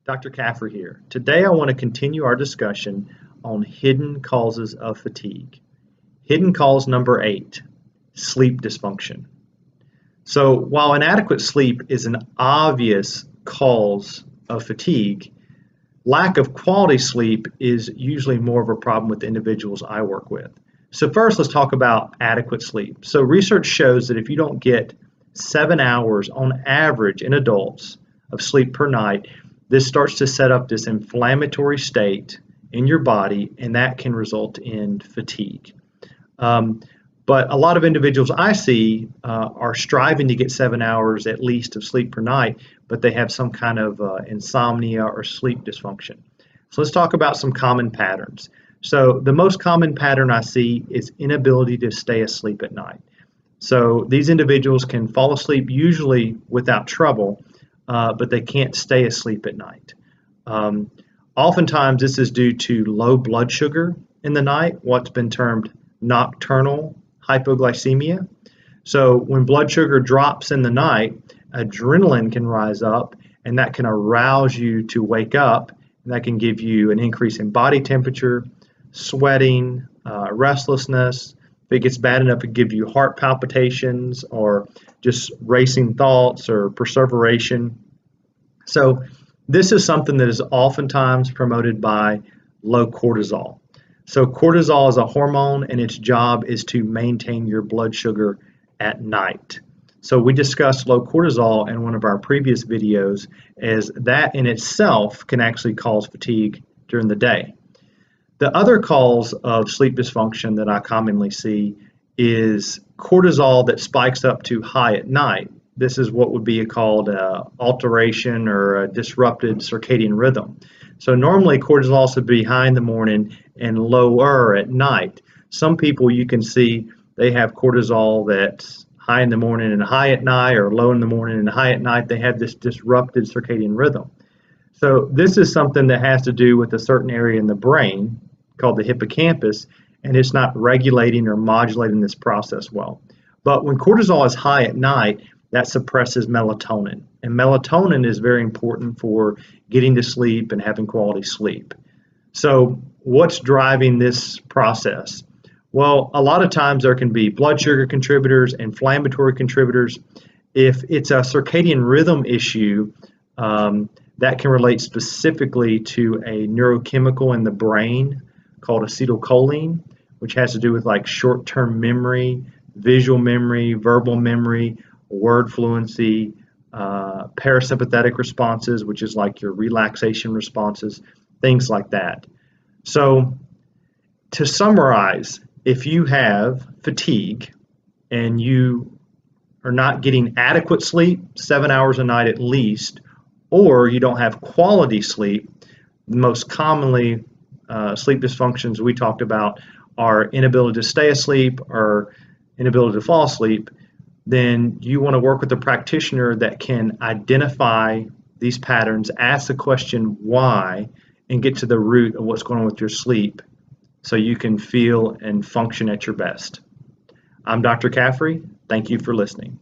Dr. Caffery here. Today I want to continue our discussion on hidden causes of fatigue. Hidden cause number 8, sleep dysfunction. So while inadequate sleep is an obvious cause of fatigue, lack of quality sleep is usually more of a problem with the individuals I work with. So first let's talk about adequate sleep. So research shows that if you don't get 7 hours on average in adults of sleep per night, this starts to set up this inflammatory state in your body, and that can result in fatigue. But a lot of individuals I see are striving to get 7 hours at least of sleep per night, but they have some kind of insomnia or sleep dysfunction. So let's talk about some common patterns. So the most common pattern I see is inability to stay asleep at night. So these individuals can fall asleep usually without trouble, but they can't stay asleep at night. Oftentimes this is due to low blood sugar in the night, what's been termed nocturnal hypoglycemia. So when blood sugar drops in the night, adrenaline can rise up, and that can arouse you to wake up, and that can give you an increase in body temperature, sweating, restlessness. If it gets bad enough, it can give you heart palpitations or just racing thoughts or perseveration. So this is something that is oftentimes promoted by low cortisol. So cortisol is a hormone, and its job is to maintain your blood sugar at night. So we discussed low cortisol in one of our previous videos, as that in itself can actually cause fatigue during the day. The other cause of sleep dysfunction that I commonly see is cortisol that spikes up too high at night. This is what would be called an alteration or a disrupted circadian rhythm. So normally cortisol should be high in the morning and lower at night. Some people you can see they have cortisol that's high in the morning and high at night, or low in the morning and high at night. They have this disrupted circadian rhythm. So this is something that has to do with a certain area in the brain called the hippocampus, and it's not regulating or modulating this process well. But when cortisol is high at night, that suppresses melatonin. And melatonin is very important for getting to sleep and having quality sleep. So what's driving this process? Well, a lot of times there can be blood sugar contributors, inflammatory contributors. If it's a circadian rhythm issue, that can relate specifically to a neurochemical in the brain called acetylcholine, which has to do with like short-term memory, visual memory, verbal memory, word fluency, parasympathetic responses, which is like your relaxation responses, things like that. So to summarize, if you have fatigue and you are not getting adequate sleep, 7 hours a night at least, or you don't have quality sleep, most commonly sleep dysfunctions we talked about are inability to stay asleep or inability to fall asleep, then you want to work with a practitioner that can identify these patterns, ask the question why, and get to the root of what's going on with your sleep so you can feel and function at your best. I'm Dr. Caffery. Thank you for listening.